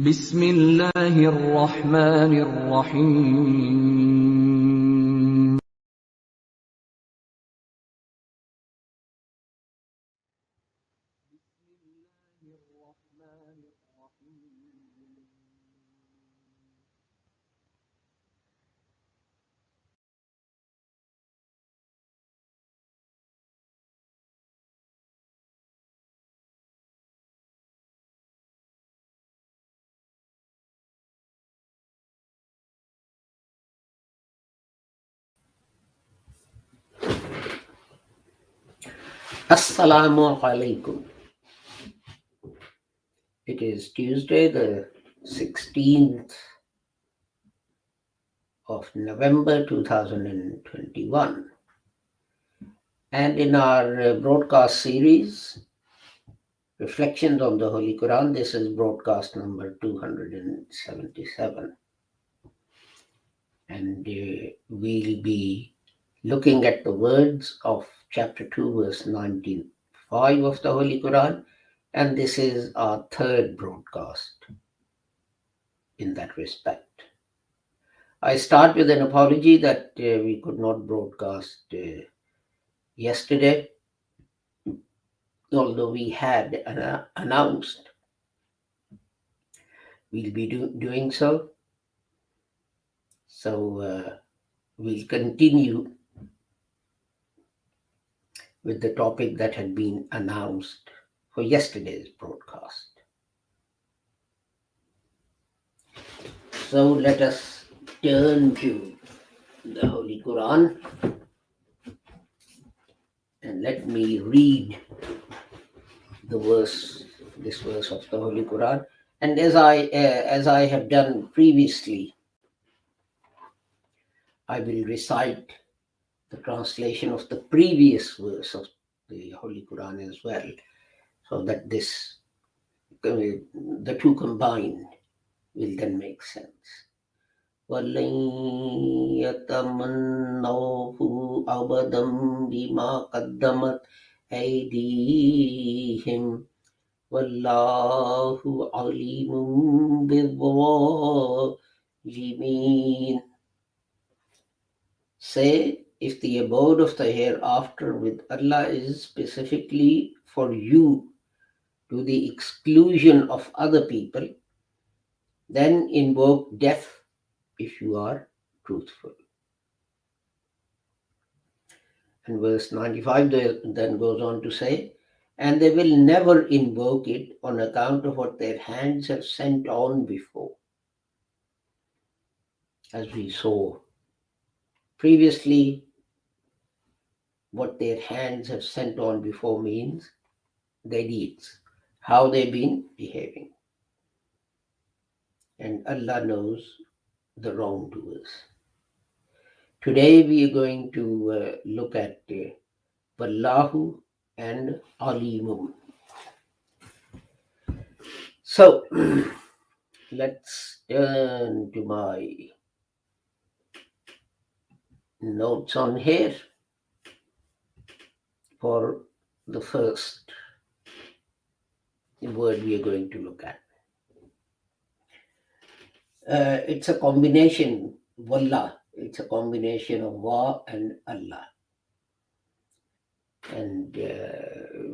بسم الله الرحمن الرحيم Assalamu alaikum. It is Tuesday, the 16th of November 2021. And in our broadcast series, Reflections on the Holy Quran, this is broadcast number 277. And we'll be looking at the words of chapter 2, verse 95 of the Holy Quran. And this is our third broadcast in that respect. I start with an apology that we could not broadcast yesterday, although we had announced we'll be doing so. So we'll continue with the topic that had been announced for yesterday's broadcast. So let us turn to the Holy Quran and let me read this verse of the Holy Quran. And as I have done previously, I will recite the translation of the previous verse of the Holy Quran as well, so that the two combined will then make sense. وَلَنْ يَتَمَنَّوْهُ أَبَدًا بِمَا قَدَّمَتْ أَيْدِيهِمْ وَاللَّهُ عَلِيمٌ بِالظَّالِمِينَ. Say, if the abode of the hereafter with Allah is specifically for you to the exclusion of other people, then invoke death if you are truthful. And verse 95 then goes on to say, and they will never invoke it on account of what their hands have sent on before. As we saw previously, what their hands have sent on before means their deeds, how they've been behaving. And Allah knows the wrongdoers. Today we are going to look at Wallahu and Alimun. So let's turn to my notes on here for the first word we are going to look at. It's a combination, Wallah. It's a combination of Wa and Allah. And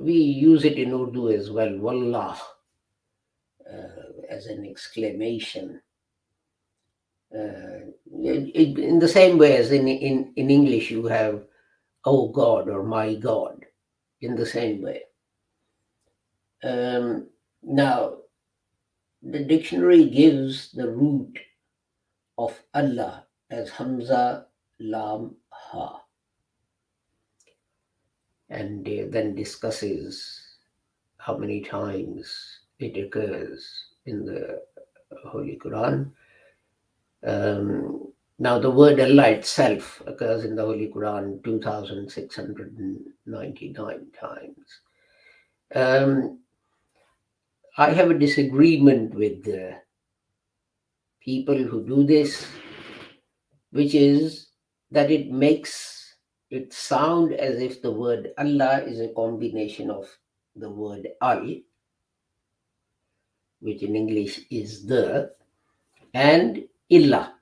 we use it in Urdu as well, Wallah, as an exclamation. In the same way as in English you have, oh God, or my God, in the same way. Now, the dictionary gives the root of Allah as Hamza Lam Ha, and then discusses how many times it occurs in the Holy Quran. Now, the word Allah itself occurs in the Holy Quran 2,699 times. I have a disagreement with the people who do this, which is that it makes it sound as if the word Allah is a combination of the word Al which in English is the, and Illah.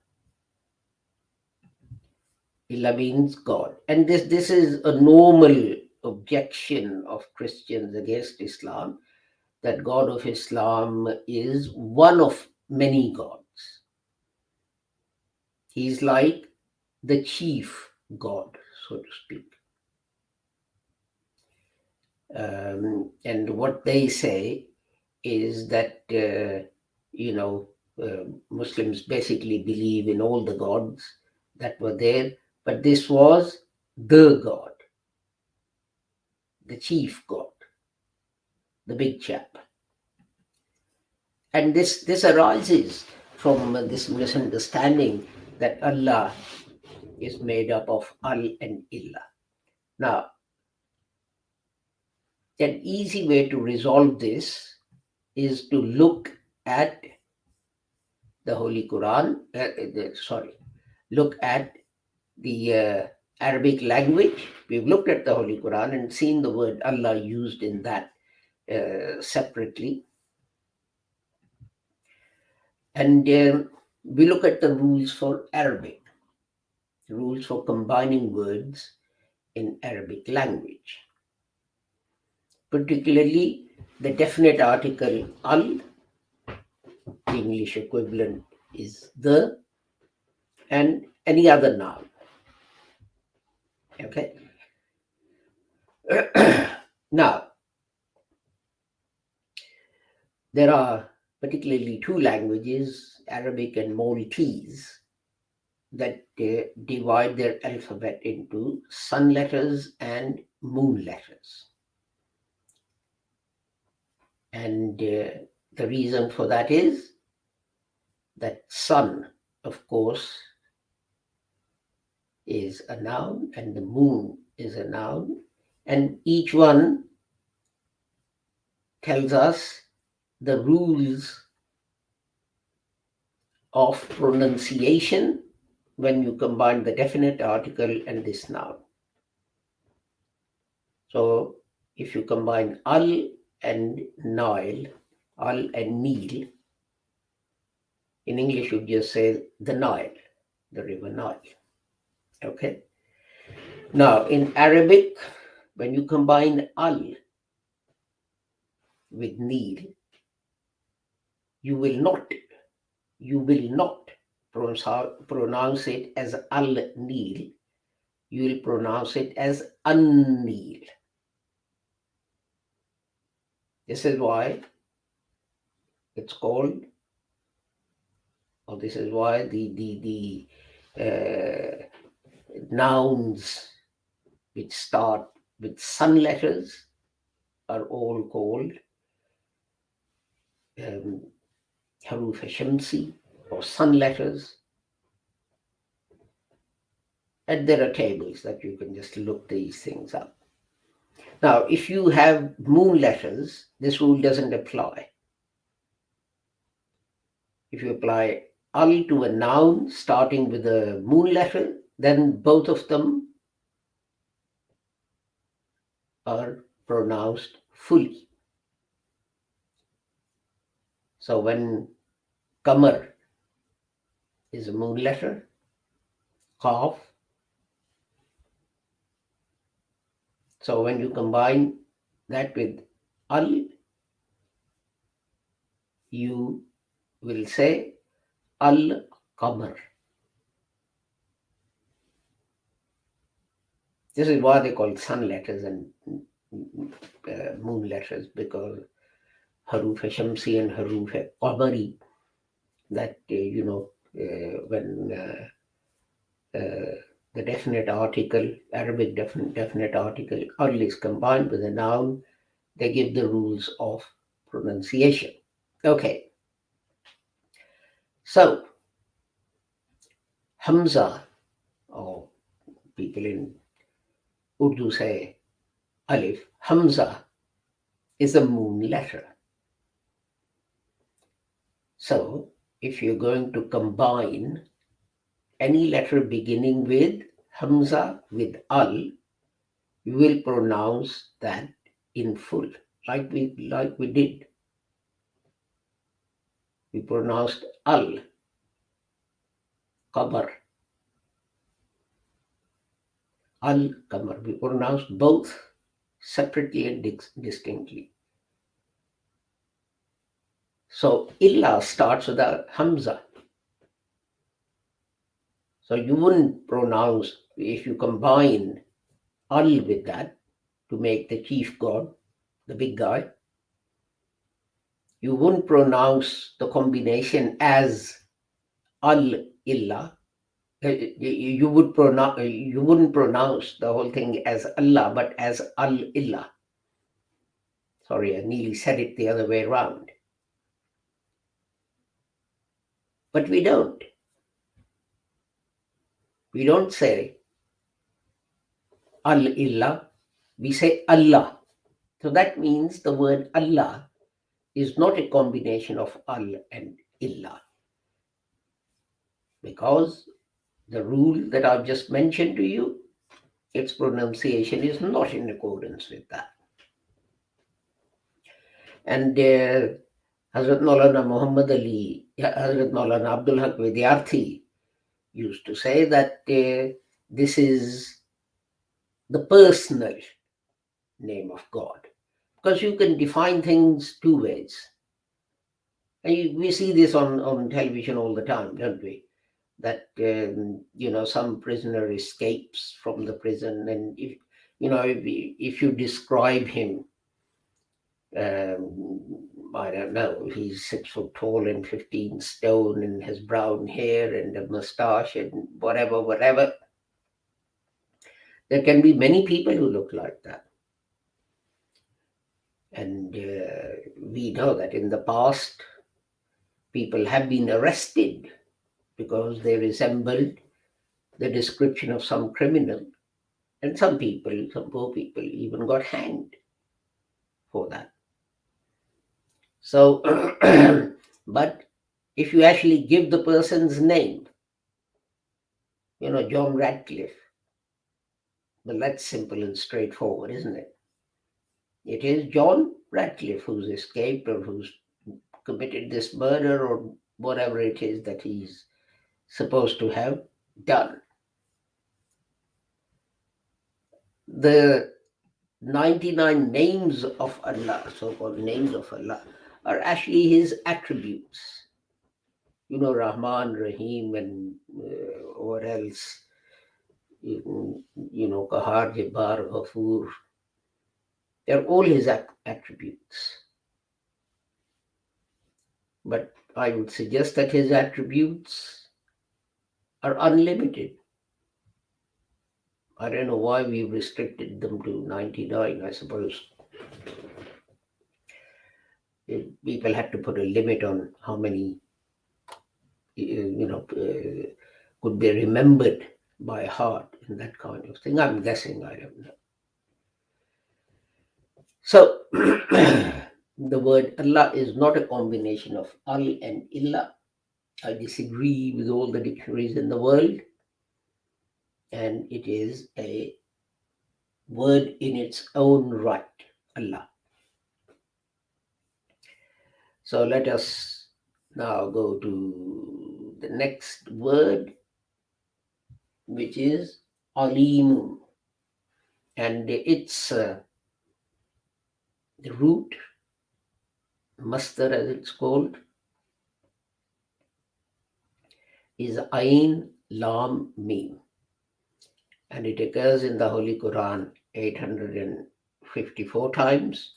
Illah means God. And this is a normal objection of Christians against Islam, that God of Islam is one of many gods. He's like the chief God, so to speak. And what they say is that, Muslims basically believe in all the gods that were there, but this was the God, the chief God, the big chap. And this arises from this misunderstanding that Allah is made up of Al and Illah. Now, an easy way to resolve this is to look at the Holy Quran, look at the Arabic language. We've looked at the Holy Quran and seen the word Allah used in that separately. And we look at the rules for Arabic, rules for combining words in Arabic language. Particularly the definite article al, the English equivalent is the, and any other noun. Okay. Now, there are particularly two languages, Arabic and Maltese, that divide their alphabet into sun letters and moon letters. And the reason for that is that sun, of course, is a noun and the moon is a noun, and each one tells us the rules of pronunciation when you combine the definite article and this noun. So if you combine al and Nile, al and Nil, in English you just say the Nile, the river Nile. Okay. Now in Arabic, when you combine al with Nil, you will not pronounce it as al-Nil. You will pronounce it as un-Nil. This is why it's called, or this is why the nouns which start with sun letters are all called Haruf Shamsi, or sun letters. And there are tables that you can just look these things up. Now, if you have moon letters, this rule doesn't apply. If you apply al to a noun starting with a moon letter, then both of them are pronounced fully. So when Qamar is a moon letter, Qaf. So when you combine that with al, you will say al-Qamar. This is why they call sun letters and moon letters, because Haruf Shamsi and Haruf Qamari, that when the definite article, Arabic definite article, al is combined with a noun, they give the rules of pronunciation. Okay. So, Hamza, or people in Urdu say Alif, Hamza is a moon letter. So, if you're going to combine any letter beginning with Hamza with al, you will pronounce that in full, like we did. we pronounced al, qamar, al-qamar. We pronounced both separately and distinctly. So illa starts with a hamza. So you wouldn't pronounce, if you combine al with that to make the chief god, the big guy, you wouldn't pronounce the combination as al-illa. You wouldn't pronounce the whole thing as Allah, but as al-illah. Sorry, I nearly said it the other way around. But we don't. We don't say al-illah, we say Allah. So that means the word Allah is not a combination of al and illah, because the rule that I've just mentioned to you, its pronunciation is not in accordance with that. And Hazrat Maulana Muhammad Ali, Hazrat Maulana Abdul Haq Vidyarthi used to say that this is the personal name of God, because you can define things two ways. And we see this on television all the time, don't we? That some prisoner escapes from the prison, and if you describe him, I don't know, he's 6 foot tall and 15 stone and has brown hair and a mustache and whatever. There can be many people who look like that. And we know that in the past, people have been arrested because they resembled the description of some criminal. And some poor people even got hanged for that. So, but if you actually give the person's name, John Radcliffe, well, that's simple and straightforward, isn't it? It is John Radcliffe who's escaped or who's committed this murder or whatever it is that he's supposed to have done. The 99 names of Allah, so-called names of Allah, are actually his attributes. Rahman, Rahim, and what else? Qahar, Jabbar, Ghafoor. They're all his attributes. But I would suggest that his attributes are unlimited. I don't know why we've restricted them to 99, I suppose. People had to put a limit on how many, could be remembered by heart and that kind of thing. I'm guessing, I don't know. So, the word Allah is not a combination of al and illah. I disagree with all the dictionaries in the world. And it is a word in its own right, Allah. So let us now go to the next word, which is Alim. And it's the root, masdar as it's called, is Ain Lam Mim. And it occurs in the Holy Quran 854 times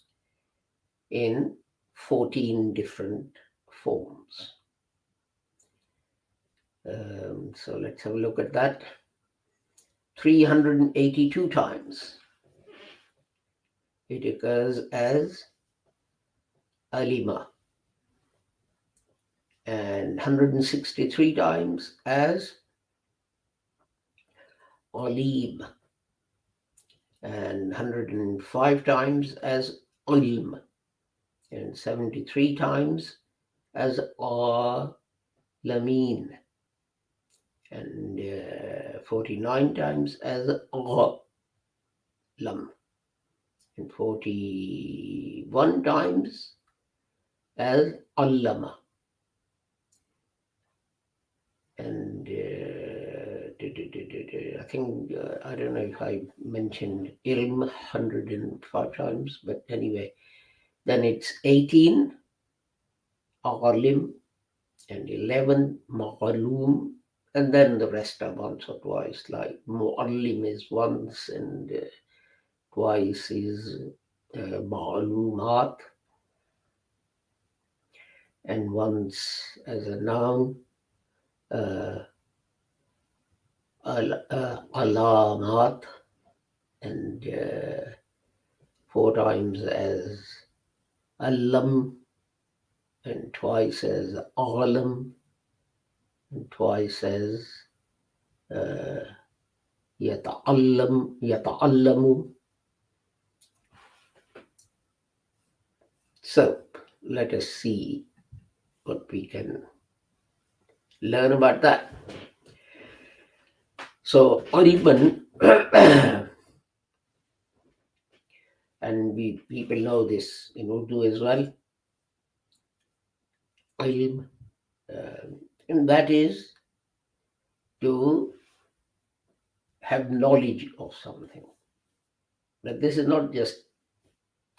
in 14 different forms. So let's have a look at that. 382 times it occurs as Alima, and 163 times as Alim, and 105 times as Ilm, and 73 times as Alamin, and 49 times as Alam, and 41 times as Allama, And I think, I don't know if I mentioned ilm 105 times, but anyway, then it's 18 alim and 11 ma'aloom, and then the rest are once or twice, like mu'allim is once, and twice is ma'loomat, and once as a noun, alamat, and 4 times as alam, and twice as alam, and twice as yata'allamu. So let us see what we can learn about that. So Ariban, and people know this in Urdu as well, ilm, and that is to have knowledge of something. But this is not just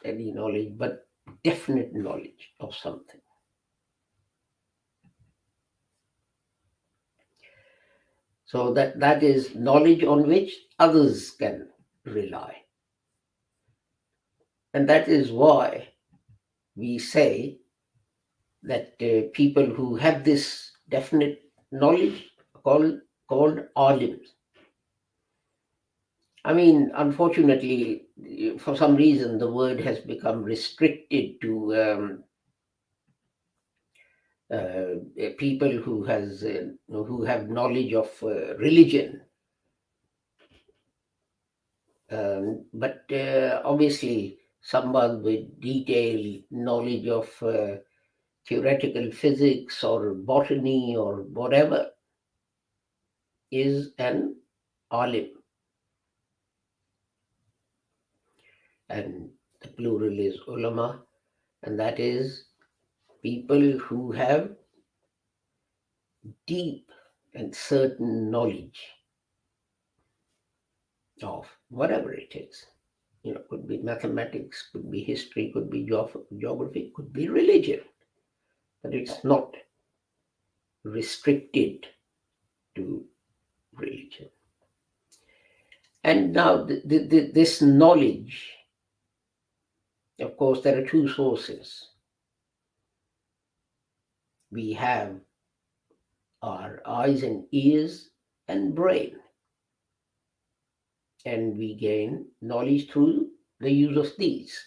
any knowledge, but definite knowledge of something. So that is knowledge on which others can rely. And that is why we say that people who have this definite knowledge are called alims. I mean, unfortunately, for some reason, the word has become restricted to people who have knowledge of religion. But obviously, someone with detailed knowledge of theoretical physics or botany or whatever is an alim. And the plural is ulama, and that is people who have deep and certain knowledge of whatever it is. Could be mathematics, could be history, could be geography, could be religion, but it's not restricted to religion. And now this knowledge, of course, there are two sources. We have our eyes and ears and brain, and we gain knowledge through the use of these.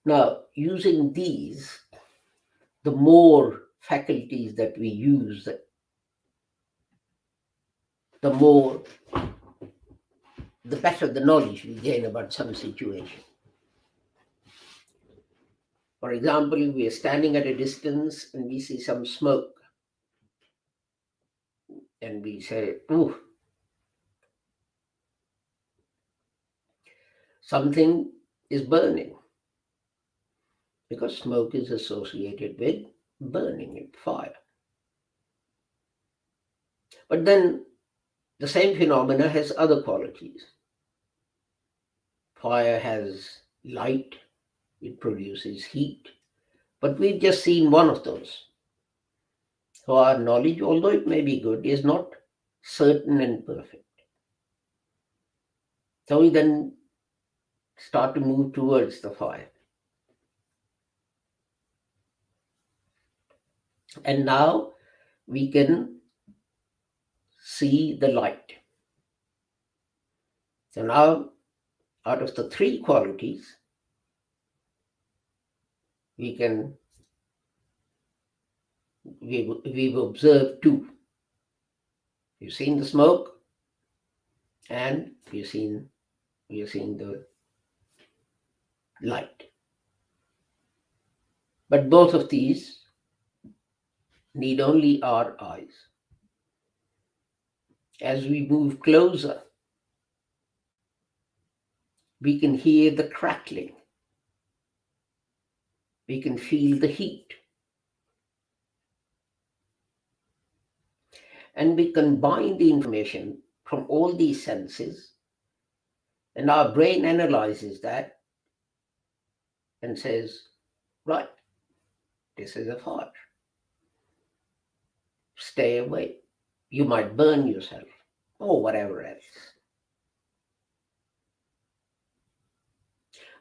Now, using these, the more faculties that we use, the better the knowledge we gain about some situation. For example, we are standing at a distance and we see some smoke, and we say, "Ooh, something is burning," because smoke is associated with burning and fire. But then the same phenomena has other qualities. Fire has light, it produces heat, but we've just seen one of those. So our knowledge, although it may be good, is not certain and perfect. So we then start to move towards the fire. And now we can see the light. So now, out of the three qualities, we've observed two. We've seen the smoke, and we've seen the light. But both of these need only our eyes. As we move closer, we can hear the crackling. We can feel the heat. And we combine the information from all these senses, and our brain analyzes that and says, right, this is a fire. Stay away. You might burn yourself or whatever else.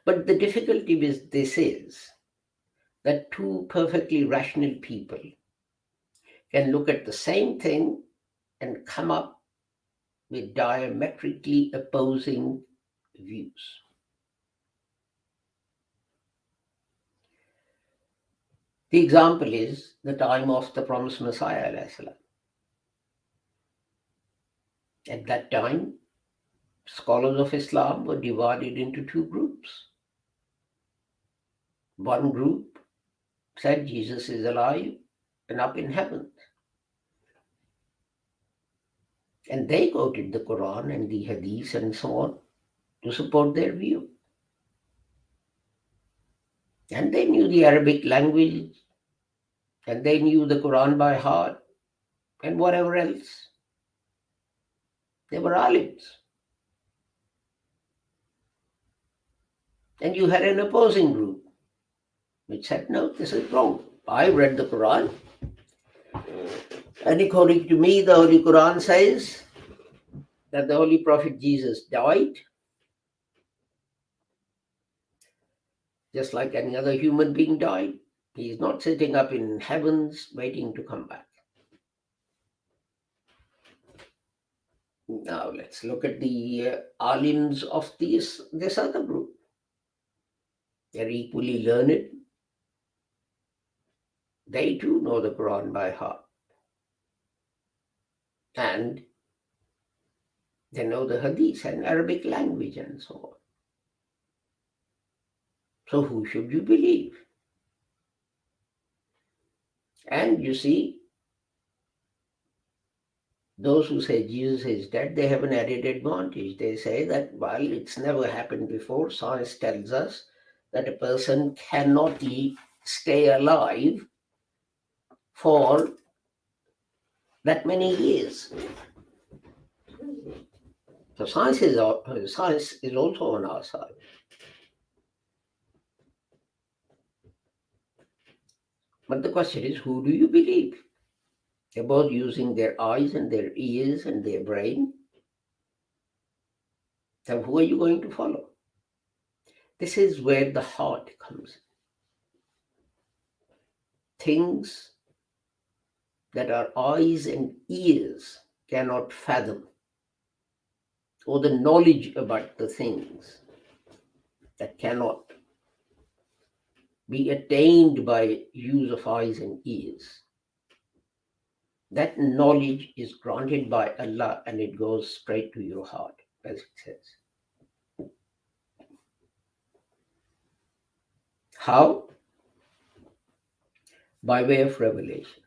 But the difficulty with this is that two perfectly rational people can look at the same thing and come up with diametrically opposing views. The example is the time of the promised Messiah. At that time, scholars of Islam were divided into two groups. One group said Jesus is alive and up in heaven. And they quoted the Quran and the Hadith and so on to support their view. And they knew the Arabic language, and they knew the Quran by heart, and whatever else. They were alims. And you had an opposing group which said, no, this is wrong. I read the Quran, and according to me, the Holy Quran says that the Holy Prophet Jesus died just like any other human being died. He is not sitting up in heavens waiting to come back. Now let's look at the alims of this other group. They're equally learned. They too know the Quran by heart. And they know the Hadith and Arabic language and so on. So who should you believe? And you see, those who say Jesus is dead, they have an added advantage. They say that, well, it's never happened before. Science tells us that a person cannot stay alive for that many years. So science is also on our side. But the question is, who do you believe? They're both using their eyes and their ears and their brain. So who are you going to follow? This is where the heart comes in. Things that our eyes and ears cannot fathom, or the knowledge about the things that cannot be attained by use of eyes and ears. That knowledge is granted by Allah and it goes straight to your heart, as it says. How? By way of revelation.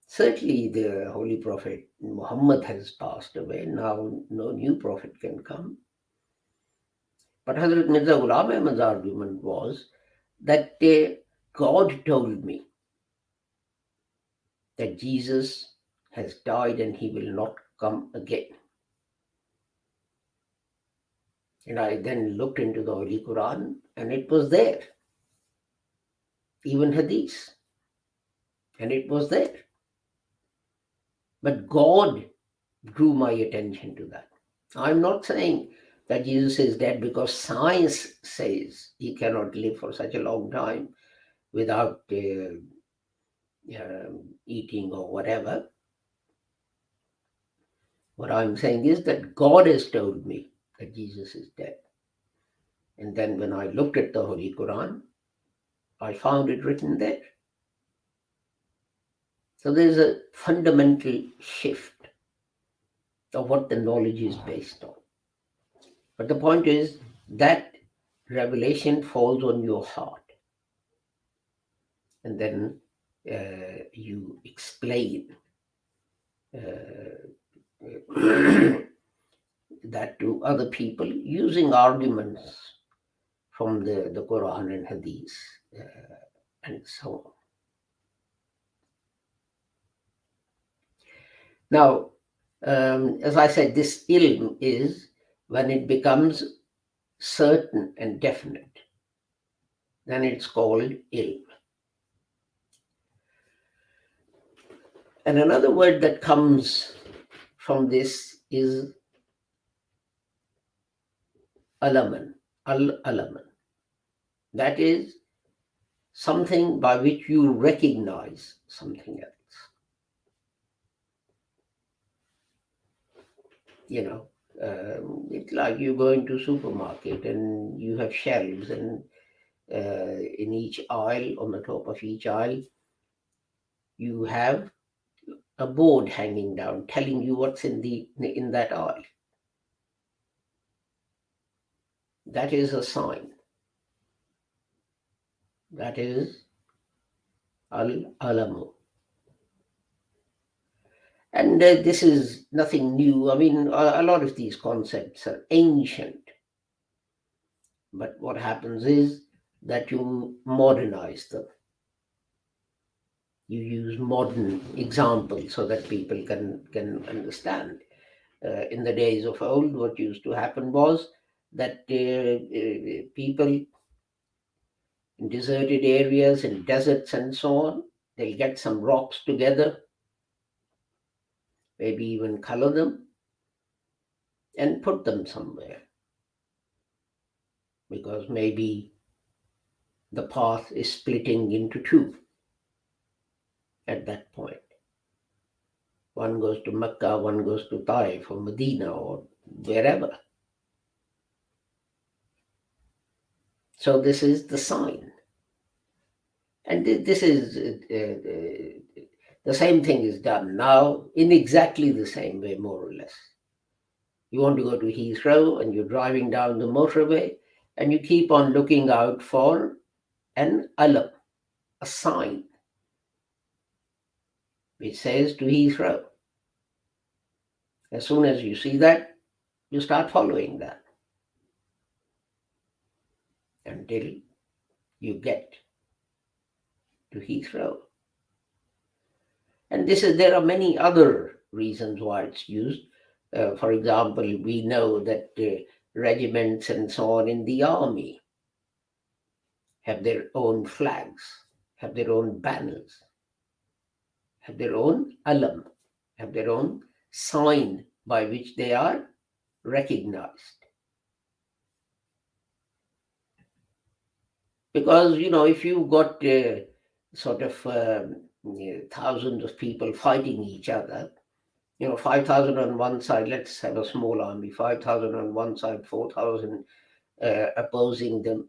Certainly the Holy Prophet Muhammad has passed away. Now no new prophet can come. But Hazrat Mirza Ghulam Ahmad's argument was that God told me that Jesus has died and he will not come again. And I then looked into the Holy Quran and it was there. Even Hadith. And it was there. But God drew my attention to that. I'm not saying that Jesus is dead because science says he cannot live for such a long time without eating or whatever. What I'm saying is that God has told me that Jesus is dead. And then when I looked at the Holy Quran, I found it written there. So there's a fundamental shift of what the knowledge is based on. But the point is that revelation falls on your heart. And then you explain that to other people using arguments from the Quran and Hadith and so on. Now, as I said, this ilm is when it becomes certain and definite, then it's called ilm. And another word that comes from this is alaman, al-alaman. That is something by which you recognize something else. You know, it's like you go into a supermarket and you have shelves, and in each aisle, on the top of each aisle, you have a board hanging down telling you what's in that aisle. That is a sign. That is al-alamu. And this is nothing new. I mean, a lot of these concepts are ancient. But what happens is that you modernize them. You use modern examples so that people can understand. In the days of old, what used to happen was that people in deserted areas, in deserts and so on, they'll get some rocks together, maybe even color them, and put them somewhere. Because maybe the path is splitting into two at that point. One goes to Mecca, one goes to Taif or Medina or wherever. So this is the sign. And this is the same thing is done now in exactly the same way, more or less. You want to go to Heathrow and you're driving down the motorway and you keep on looking out for an alam, a sign, which says to Heathrow. As soon as you see that, you start following that until you get to Heathrow. And there are many other reasons why it's used. For example, we know that regiments and so on in the army have their own flags, have their own banners, have their own alam, have their own sign by which they are recognized. Because, if you've got sort of thousands of people fighting each other, 5,000 on one side, let's have a small army, 5,000 on one side, 4,000 opposing them.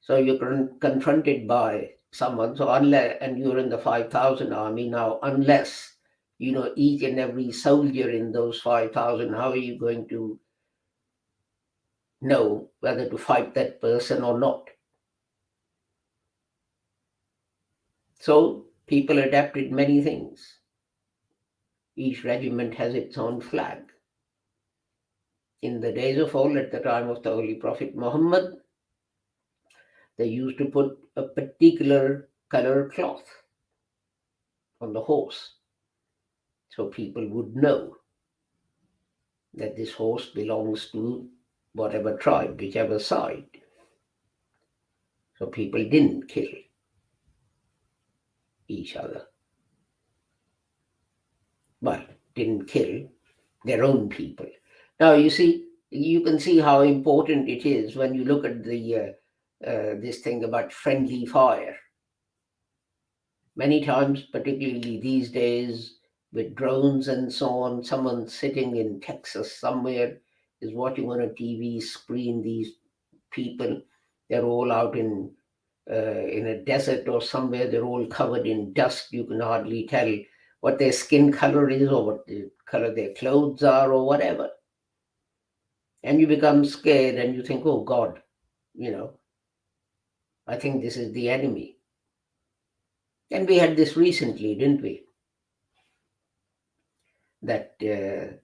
So you're confronted by someone. So and you're in the 5,000 army now, unless each and every soldier in those 5,000, how are you going to know whether to fight that person or not? So people adapted many things. Each regiment has its own flag. In the days of old, at the time of the Holy Prophet Muhammad, they used to put a particular color cloth on the horse, so people would know that this horse belongs to whatever tribe, whichever side. So people didn't kill each other, but didn't kill their own people. Now you can see how important it is when you look at the this thing about friendly fire. Many times, particularly these days, with drones and so on, someone sitting in Texas somewhere is watching on a TV screen these people. They're all out in a desert or somewhere. They're all covered in dust. You can hardly tell what their skin color is or what the color their clothes are or whatever. And you become scared and you think, oh God, I think this is the enemy. And we had this recently, didn't we? That there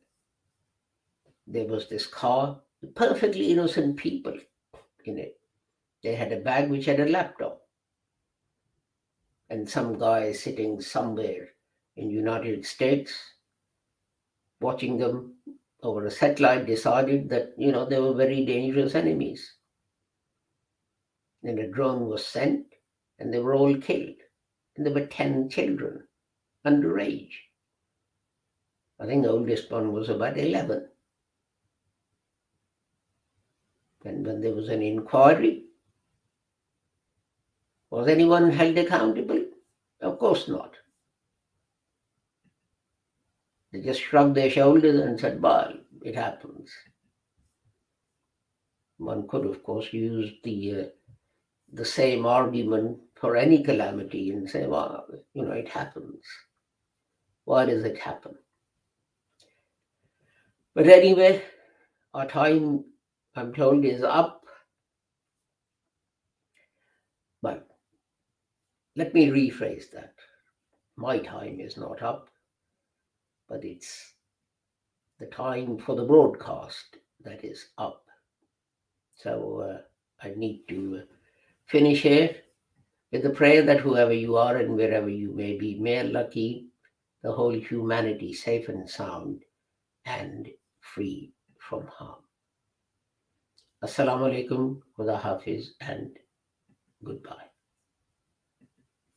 was this car, perfectly innocent people in it. They had a bag which had a laptop. And some guy sitting somewhere in the United States, watching them over a satellite, decided that, they were very dangerous enemies. Then a drone was sent and they were all killed. And there were 10 children, underage. I think the oldest one was about 11. And when there was an inquiry, was anyone held accountable? Of course not. They just shrugged their shoulders and said, well, it happens. One could, of course, use the same argument for any calamity and say, well, it happens. Why does it happen? But anyway, our time, I'm told, is up. But let me rephrase that. My time is not up, but it's the time for the broadcast that is up. So I need to finish here with the prayer that whoever you are and wherever you may be, may Allah keep the whole humanity safe and sound and free from harm. Assalamu alaikum, Khuda Hafiz, and goodbye.